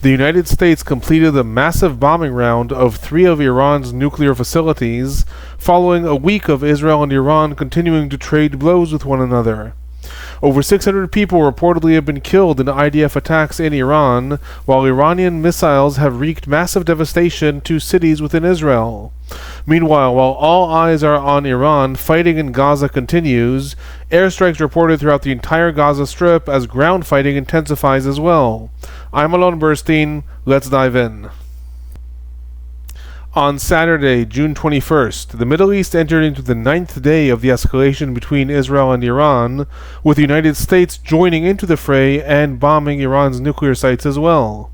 The United States completed a massive bombing round of 3 of Iran's nuclear facilities, following a week of Israel and Iran continuing to trade blows with one another. Over 600 people reportedly have been killed in IDF attacks in Iran, while Iranian missiles have wreaked massive devastation to cities within Israel. Meanwhile, while all eyes are on Iran, fighting in Gaza continues. Airstrikes reported throughout the entire Gaza Strip as ground fighting intensifies as well. I'm Alon Burstein. Let's dive in. On Saturday, June 21st, the Middle East entered into the 9th day of the escalation between Israel and Iran, with the United States joining into the fray and bombing Iran's nuclear sites as well.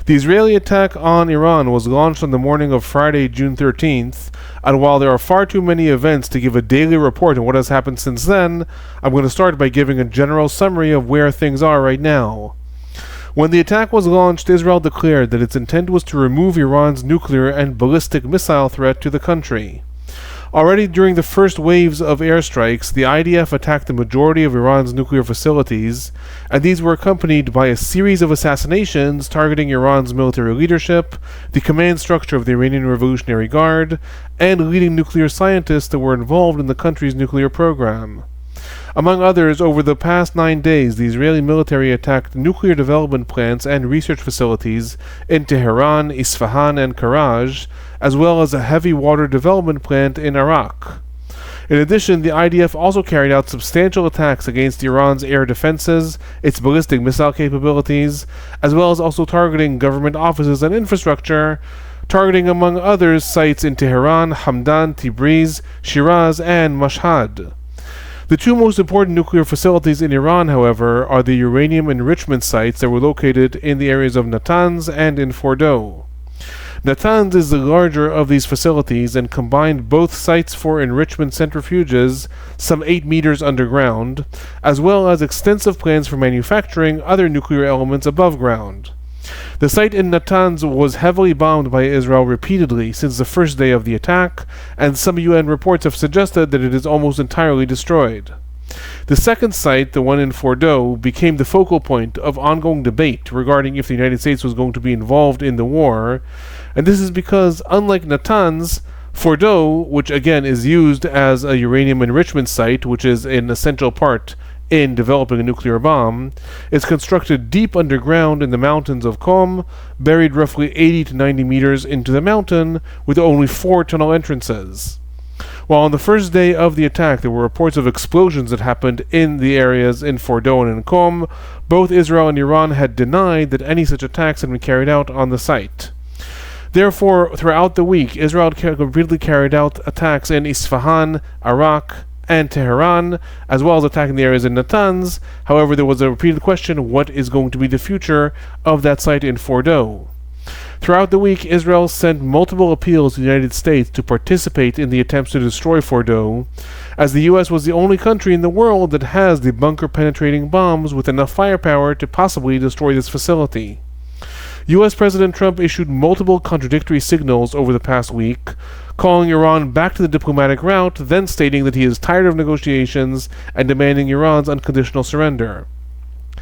The Israeli attack on Iran was launched on the morning of Friday, June 13th, and while there are far too many events to give a daily report on what has happened since then, I'm going to start by giving a general summary of where things are right now. When the attack was launched, Israel declared that its intent was to remove Iran's nuclear and ballistic missile threat to the country. Already during the first waves of airstrikes, the IDF attacked the majority of Iran's nuclear facilities, and these were accompanied by a series of assassinations targeting Iran's military leadership, the command structure of the Iranian Revolutionary Guard, and leading nuclear scientists that were involved in the country's nuclear program. Among others, over the past 9 days, the Israeli military attacked nuclear development plants and research facilities in Tehran, Isfahan, and Karaj, as well as a heavy water development plant in Iraq. In addition, the IDF also carried out substantial attacks against Iran's air defenses, its ballistic missile capabilities, as well as also targeting government offices and infrastructure, targeting among others sites in Tehran, Hamdan, Tabriz, Shiraz, and Mashhad. The 2 most important nuclear facilities in Iran, however, are the uranium enrichment sites that were located in the areas of Natanz and in Fordow. Natanz is the larger of these facilities and combined both sites for enrichment centrifuges, some 8 meters underground, as well as extensive plans for manufacturing other nuclear elements above ground. The site in Natanz was heavily bombed by Israel repeatedly since the first day of the attack, and some UN reports have suggested that it is almost entirely destroyed. The second site, the one in Fordow, became the focal point of ongoing debate regarding if the United States was going to be involved in the war, and this is because, unlike Natanz, Fordow, which again is used as a uranium enrichment site, which is an essential part in developing a nuclear bomb, is constructed deep underground in the mountains of Qom, buried roughly 80 to 90 meters into the mountain, with only 4 tunnel entrances. While on the first day of the attack there were reports of explosions that happened in the areas in Fordow and in Qom, both Israel and Iran had denied that any such attacks had been carried out on the site. Therefore, throughout the week, Israel repeatedly carried out attacks in Isfahan, Iraq, and Tehran, as well as attacking the areas in Natanz. However, there was a repeated question, what is going to be the future of that site in Fordow? Throughout the week, Israel sent multiple appeals to the United States to participate in the attempts to destroy Fordow, as the US was the only country in the world that has the bunker-penetrating bombs with enough firepower to possibly destroy this facility. US President Trump issued multiple contradictory signals over the past week, calling Iran back to the diplomatic route, then stating that he is tired of negotiations and demanding Iran's unconditional surrender.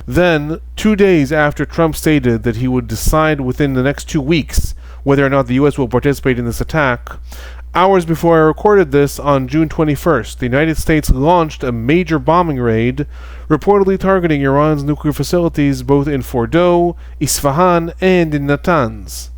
Then, 2 days after Trump stated that he would decide within the next 2 weeks whether or not the US will participate in this attack, hours before I recorded this, on June 21st, the United States launched a major bombing raid, reportedly targeting Iran's nuclear facilities both in Fordow, Isfahan, and in Natanz.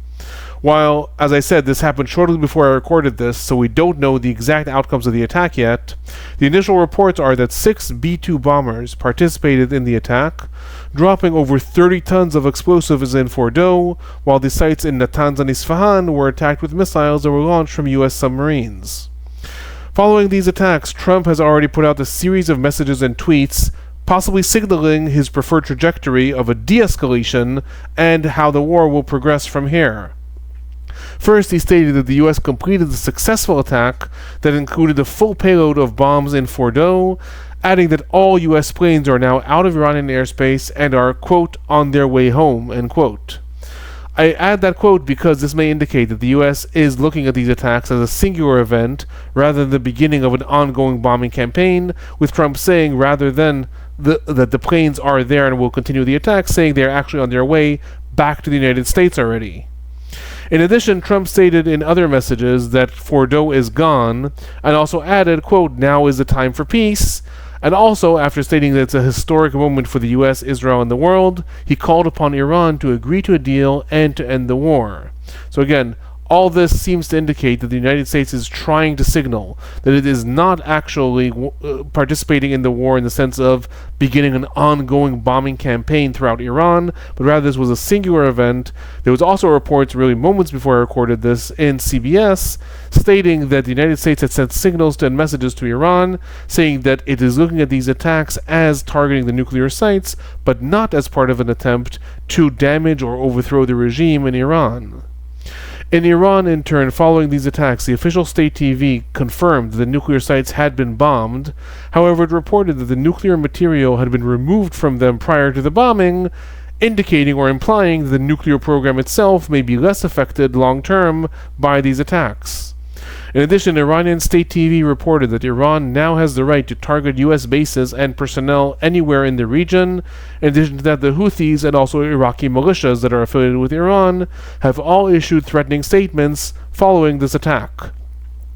While, as I said, this happened shortly before I recorded this, so we don't know the exact outcomes of the attack yet, the initial reports are that 6 B-2 bombers participated in the attack, dropping over 30 tons of explosives in Fordow, while the sites in Natanz and Isfahan were attacked with missiles that were launched from US submarines. Following these attacks, Trump has already put out a series of messages and tweets, possibly signaling his preferred trajectory of a de-escalation and how the war will progress from here. First, he stated that the US completed the successful attack that included a full payload of bombs in Fordow, adding that all US planes are now out of Iranian airspace and are, quote, on their way home, end quote. I add that quote because this may indicate that the US is looking at these attacks as a singular event rather than the beginning of an ongoing bombing campaign, with Trump saying rather than that the planes are there and will continue the attack, saying they're actually on their way back to the United States already. In addition, Trump stated in other messages that Fordo is gone, and also added, quote, "Now is the time for peace." And also, after stating that it's a historic moment for the US, Israel, and the world, he called upon Iran to agree to a deal and to end the war. So again, all this seems to indicate that the United States is trying to signal that it is not actually participating in the war in the sense of beginning an ongoing bombing campaign throughout Iran, but rather this was a singular event. There was also reports really moments before I recorded this in CBS stating that the United States had sent signals and messages to Iran saying that it is looking at these attacks as targeting the nuclear sites, but not as part of an attempt to damage or overthrow the regime in Iran. In Iran, in turn, following these attacks, the official state TV confirmed that the nuclear sites had been bombed. However, it reported that the nuclear material had been removed from them prior to the bombing, indicating or implying that the nuclear program itself may be less affected long-term by these attacks. In addition, Iranian state TV reported that Iran now has the right to target U.S. bases and personnel anywhere in the region. In addition to that, the Houthis and also Iraqi militias that are affiliated with Iran have all issued threatening statements following this attack.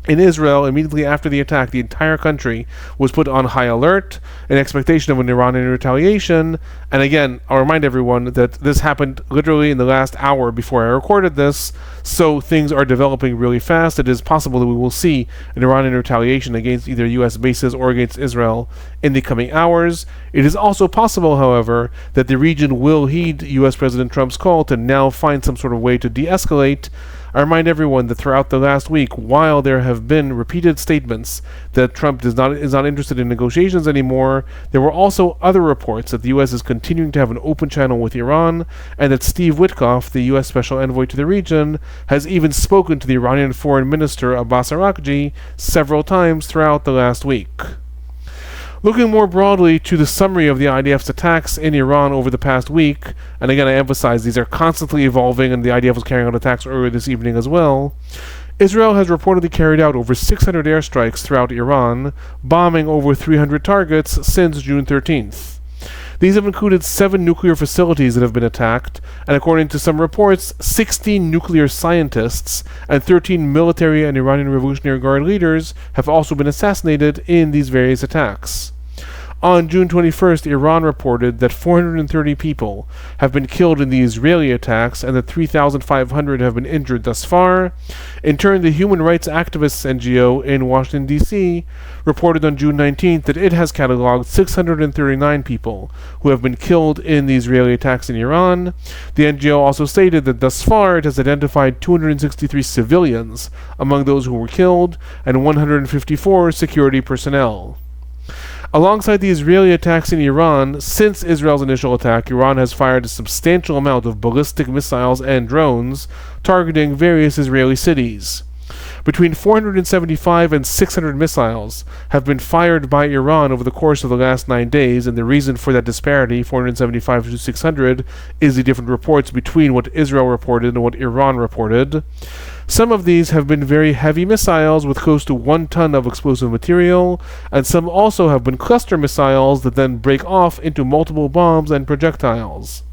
In Israel, immediately after the attack, the entire country was put on high alert in expectation of an Iranian retaliation. And again, I'll remind everyone that this happened literally in the last hour before I recorded this, so things are developing really fast. It is possible that we will see an Iranian retaliation against either U.S. bases or against Israel in the coming hours. It is also possible, however, that the region will heed U.S. President Trump's call to now find some sort of way to de-escalate. I remind everyone that throughout the last week, while there have been repeated statements that Trump is not interested in negotiations anymore, there were also other reports that the U.S. is continuing to have an open channel with Iran, and that Steve Witkoff, the U.S. Special Envoy to the region, has even spoken to the Iranian Foreign Minister Abbas Araghchi several times throughout the last week. Looking more broadly to the summary of the IDF's attacks in Iran over the past week, and again I emphasize these are constantly evolving and the IDF was carrying out attacks earlier this evening as well, Israel has reportedly carried out over 600 airstrikes throughout Iran, bombing over 300 targets since June 13th. These have included 7 nuclear facilities that have been attacked, and according to some reports, 16 nuclear scientists and 13 military and Iranian Revolutionary Guard leaders have also been assassinated in these various attacks. On June 21st, Iran reported that 430 people have been killed in the Israeli attacks and that 3,500 have been injured thus far. In turn, the human rights activists NGO in Washington, D.C. reported on June 19th that it has cataloged 639 people who have been killed in the Israeli attacks in Iran. The NGO also stated that thus far it has identified 263 civilians among those who were killed and 154 security personnel. Alongside the Israeli attacks in Iran, since Israel's initial attack, Iran has fired a substantial amount of ballistic missiles and drones targeting various Israeli cities. Between 475 and 600 missiles have been fired by Iran over the course of the last 9 days, and the reason for that disparity, 475 to 600, is the different reports between what Israel reported and what Iran reported. Some of these have been very heavy missiles with close to 1 ton of explosive material, and some also have been cluster missiles that then break off into multiple bombs and projectiles.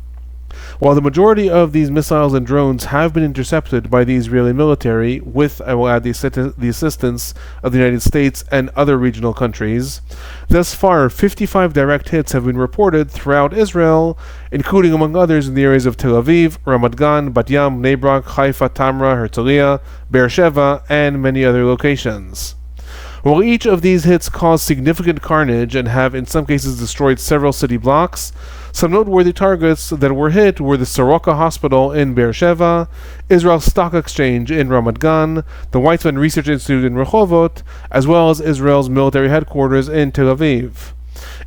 While the majority of these missiles and drones have been intercepted by the Israeli military, with, I will add, the assistance of the United States and other regional countries, thus far 55 direct hits have been reported throughout Israel, including among others in the areas of Tel Aviv, Ramat Gan, Bat Yam, Bnei Brak, Haifa, Tamra, Herzliya, Beersheva, and many other locations. While each of these hits caused significant carnage and have in some cases destroyed several city blocks, some noteworthy targets that were hit were the Soroka Hospital in Beersheva, Israel's Stock Exchange in Ramat Gan, the Weizmann Research Institute in Rehovot, as well as Israel's military headquarters in Tel Aviv.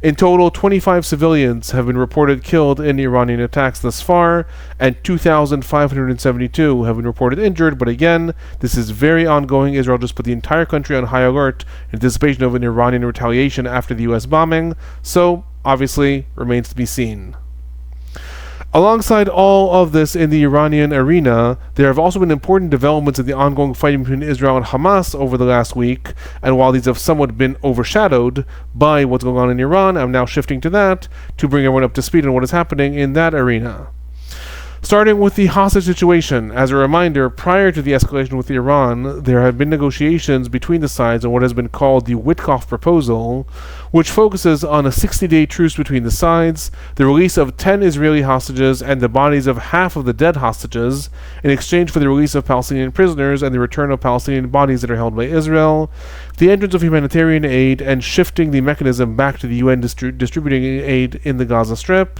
In total, 25 civilians have been reported killed in Iranian attacks thus far, and 2,572 have been reported injured, but again, this is very ongoing. Israel just put the entire country on high alert in anticipation of an Iranian retaliation after the U.S. bombing, so obviously remains to be seen. Alongside all of this in the Iranian arena, there have also been important developments in the ongoing fighting between Israel and Hamas over the last week, and while these have somewhat been overshadowed by what's going on in Iran, I'm now shifting to that to bring everyone up to speed on what is happening in that arena. Starting with the hostage situation, as a reminder, prior to the escalation with Iran, there have been negotiations between the sides on what has been called the Witkoff Proposal, which focuses on a 60-day truce between the sides, the release of 10 Israeli hostages and the bodies of half of the dead hostages, in exchange for the release of Palestinian prisoners and the return of Palestinian bodies that are held by Israel, the entrance of humanitarian aid and shifting the mechanism back to the UN distributing aid in the Gaza Strip,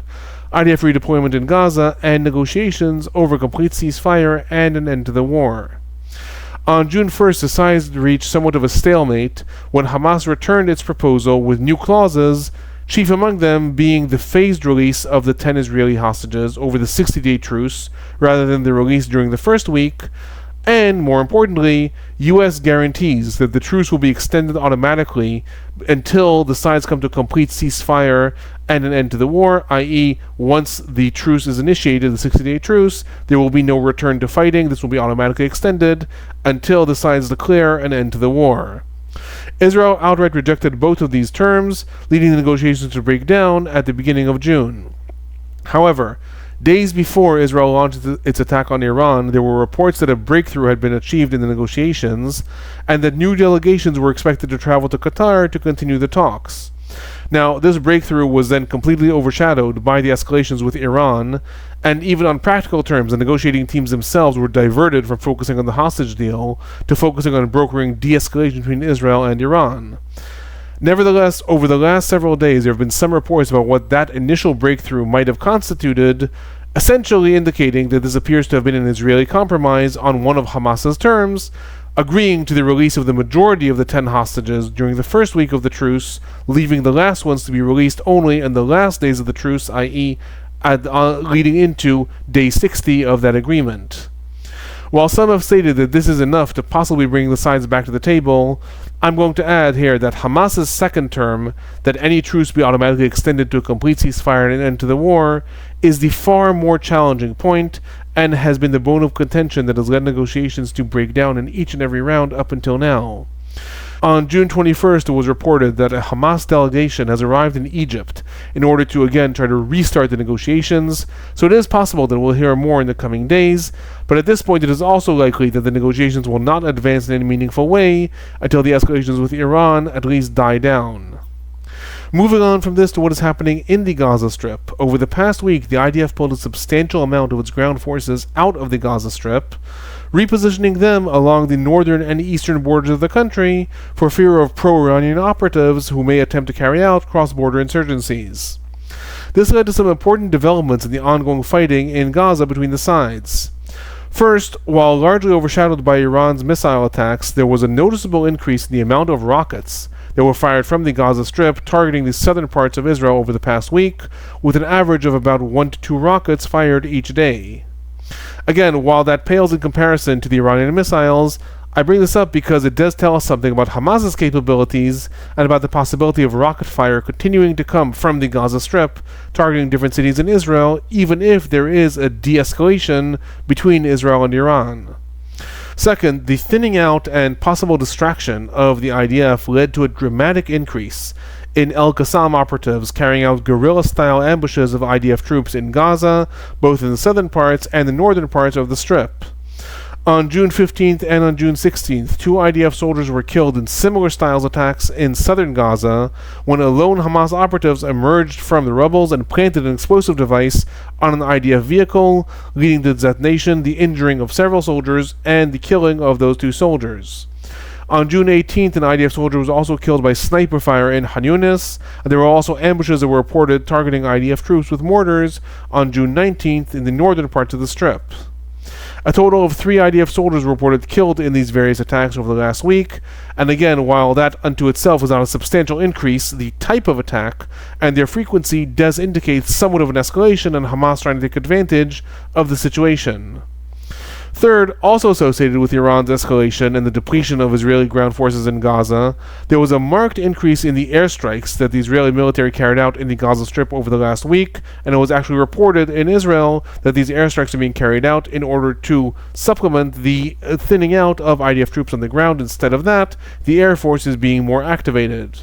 IDF redeployment in Gaza, and negotiations over a complete ceasefire and an end to the war. On June 1st, the sides reached somewhat of a stalemate when Hamas returned its proposal with new clauses, chief among them being the phased release of the 10 Israeli hostages over the 60-day truce rather than the release during the first week, and, more importantly, U.S. guarantees that the truce will be extended automatically until the sides come to a complete ceasefire and an end to the war, i.e., once the truce is initiated, the 60-day truce, there will be no return to fighting. This will be automatically extended until the sides declare an end to the war. Israel outright rejected both of these terms, leading the negotiations to break down at the beginning of June. However, days before Israel launched its attack on Iran, there were reports that a breakthrough had been achieved in the negotiations, and that new delegations were expected to travel to Qatar to continue the talks. Now, this breakthrough was then completely overshadowed by the escalations with Iran, and even on practical terms, the negotiating teams themselves were diverted from focusing on the hostage deal to focusing on brokering de-escalation between Israel and Iran. Nevertheless, over the last several days, there have been some reports about what that initial breakthrough might have constituted, essentially indicating that this appears to have been an Israeli compromise on one of Hamas's terms, agreeing to the release of the majority of the 10 hostages during the first week of the truce, leaving the last ones to be released only in the last days of the truce, i.e., leading into day 60 of that agreement. While some have stated that this is enough to possibly bring the sides back to the table, I'm going to add here that Hamas's second term, that any truce be automatically extended to a complete ceasefire and an end to the war, is the far more challenging point, and has been the bone of contention that has led negotiations to break down in each and every round up until now. On June 21st, it was reported that a Hamas delegation has arrived in Egypt in order to again try to restart the negotiations, so it is possible that we'll hear more in the coming days, but at this point it is also likely that the negotiations will not advance in any meaningful way until the escalations with Iran at least die down. Moving on from this to what is happening in the Gaza Strip. Over the past week, the IDF pulled a substantial amount of its ground forces out of the Gaza Strip, repositioning them along the northern and eastern borders of the country for fear of pro-Iranian operatives who may attempt to carry out cross-border insurgencies. This led to some important developments in the ongoing fighting in Gaza between the sides. First, while largely overshadowed by Iran's missile attacks, there was a noticeable increase in the amount of rockets that were fired from the Gaza Strip targeting the southern parts of Israel over the past week, with an average of about 1 to 2 rockets fired each day. Again, while that pales in comparison to the Iranian missiles, I bring this up because it does tell us something about Hamas's capabilities and about the possibility of rocket fire continuing to come from the Gaza Strip, targeting different cities in Israel, even if there is a de-escalation between Israel and Iran. Second, the thinning out and possible distraction of the IDF led to a dramatic increase in El Qassam operatives carrying out guerrilla-style ambushes of IDF troops in Gaza, both in the southern parts and the northern parts of the Strip. On June 15th and on June 16th, 2 IDF soldiers were killed in similar styles attacks in southern Gaza when lone Hamas operatives emerged from the rubble and planted an explosive device on an IDF vehicle, leading to the detonation, the injuring of several soldiers, and the killing of those 2 soldiers. On June 18th, an IDF soldier was also killed by sniper fire in Khan Yunis, and there were also ambushes that were reported targeting IDF troops with mortars on June 19th in the northern parts of the Strip. A total of 3 IDF soldiers were reported killed in these various attacks over the last week, and again, while that unto itself is not a substantial increase, the type of attack and their frequency does indicate somewhat of an escalation and Hamas trying to take advantage of the situation. Third, also associated with Iran's escalation and the depletion of Israeli ground forces in Gaza, there was a marked increase in the airstrikes that the Israeli military carried out in the Gaza Strip over the last week, and it was actually reported in Israel that these airstrikes are being carried out in order to supplement the thinning out of IDF troops on the ground. Instead of that, the Air Force is being more activated.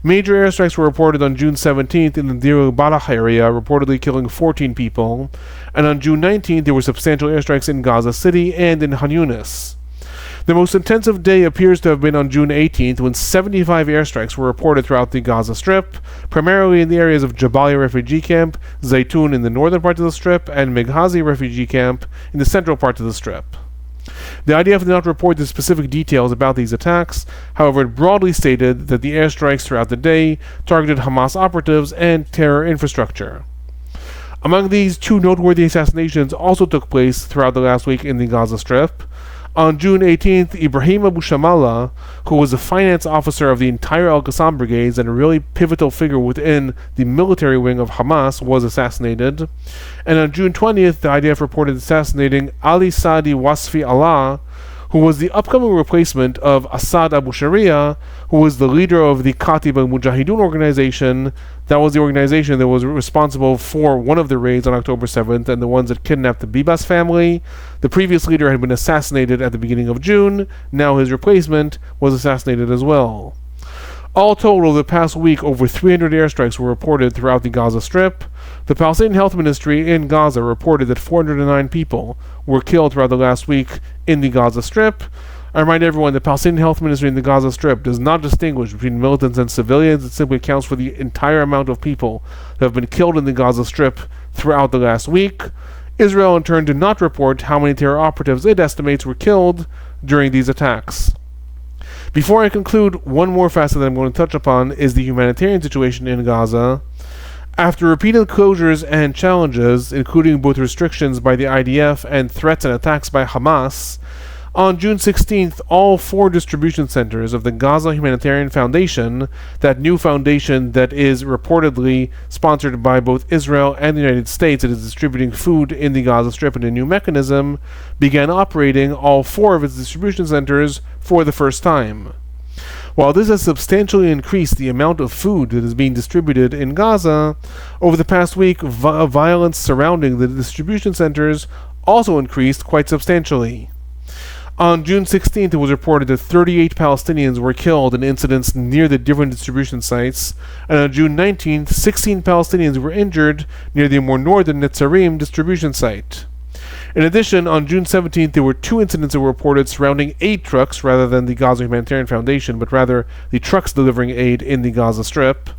Major airstrikes were reported on June 17th in the Deir al-Balah area, reportedly killing 14 people, and on June 19th there were substantial airstrikes in Gaza City and in Khan Yunis. The most intensive day appears to have been on June 18th, when 75 airstrikes were reported throughout the Gaza Strip, primarily in the areas of Jabalia refugee camp, Zaytun in the northern part of the Strip, and Meghazi refugee camp in the central part of the Strip. The IDF did not report the specific details about these attacks. However, it broadly stated that the airstrikes throughout the day targeted Hamas operatives and terror infrastructure. Among these, 2 noteworthy assassinations also took place throughout the last week in the Gaza Strip. On June 18th, Ibrahim Abu Shamala, who was a finance officer of the entire Al-Qassam brigades and a really pivotal figure within the military wing of Hamas, was assassinated. And on June 20th, the IDF reported assassinating Ali Sadi Wasfi Allah, who was the upcoming replacement of Assad Abu Sharia, who was the leader of the Katib al-Mujahideen organization. That was the organization that was responsible for one of the raids on October 7th and the ones that kidnapped the Bibas family. The previous leader had been assassinated at the beginning of June. Now his replacement was assassinated as well. All told, over the past week, over 300 airstrikes were reported throughout the Gaza Strip. The Palestinian Health Ministry in Gaza reported that 409 people were killed throughout the last week in the Gaza Strip. I remind everyone the Palestinian Health Ministry in the Gaza Strip does not distinguish between militants and civilians. It simply accounts for the entire amount of people that have been killed in the Gaza Strip throughout the last week. Israel, in turn, did not report how many terror operatives it estimates were killed during these attacks. Before I conclude, one more facet that I'm going to touch upon is the humanitarian situation in Gaza. After repeated closures and challenges, including both restrictions by the IDF and threats and attacks by Hamas, on June 16th, all 4 distribution centers of the Gaza Humanitarian Foundation, that new foundation that is reportedly sponsored by both Israel and the United States that is distributing food in the Gaza Strip in a new mechanism, began operating all 4 of its distribution centers for the first time. While this has substantially increased the amount of food that is being distributed in Gaza, over the past week, violence surrounding the distribution centers also increased quite substantially. On June 16th, it was reported that 38 Palestinians were killed in incidents near the different distribution sites, and on June 19th, 16 Palestinians were injured near the more northern Netzarim distribution site. In addition, on June 17th, there were 2 incidents that were reported surrounding aid trucks rather than the Gaza Humanitarian Foundation, but rather the trucks delivering aid in the Gaza Strip.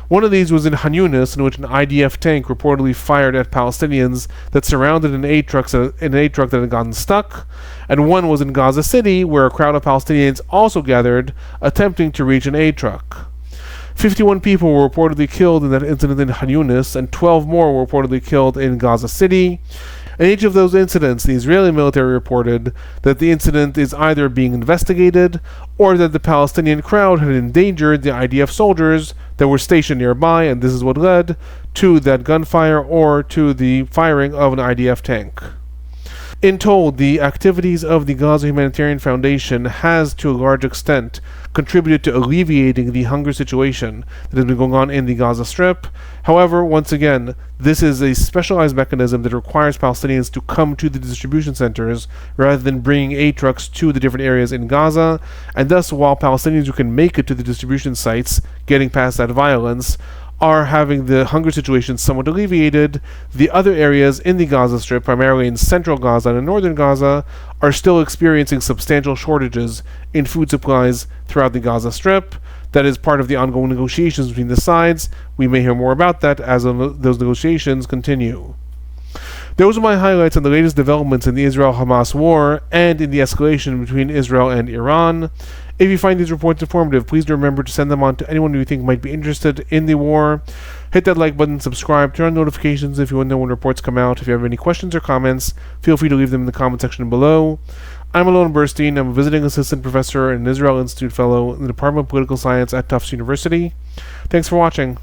One of these was in Khan Yunis, in which an IDF tank reportedly fired at Palestinians that surrounded an aid truck that had gotten stuck, and one was in Gaza City, where a crowd of Palestinians also gathered, attempting to reach an aid truck. 51 people were reportedly killed in that incident in Khan Yunis, and 12 more were reportedly killed in Gaza City. In each of those incidents, the Israeli military reported that the incident is either being investigated or that the Palestinian crowd had endangered the IDF soldiers that were stationed nearby, and this is what led to that gunfire or to the firing of an IDF tank. In total, the activities of the Gaza Humanitarian Foundation has, to a large extent, contributed to alleviating the hunger situation that has been going on in the Gaza Strip. However, once again, this is a specialized mechanism that requires Palestinians to come to the distribution centers rather than bringing aid trucks to the different areas in Gaza, and thus, while Palestinians who can make it to the distribution sites, getting past that violence, are having the hunger situation somewhat alleviated, the other areas in the Gaza Strip, primarily in central Gaza and in northern Gaza, are still experiencing substantial shortages in food supplies throughout the Gaza Strip. That is part of the ongoing negotiations between the sides. We may hear more about that as those negotiations continue. Those are my highlights on the latest developments in the Israel-Hamas War and in the escalation between Israel and Iran. If you find these reports informative, please remember to send them on to anyone who you think might be interested in the war. Hit that like button, subscribe, turn on notifications if you want to know when reports come out. If you have any questions or comments, feel free to leave them in the comment section below. I'm Alon Burstein. I'm a visiting assistant professor and an Israel Institute fellow in the Department of Political Science at Tufts University. Thanks for watching.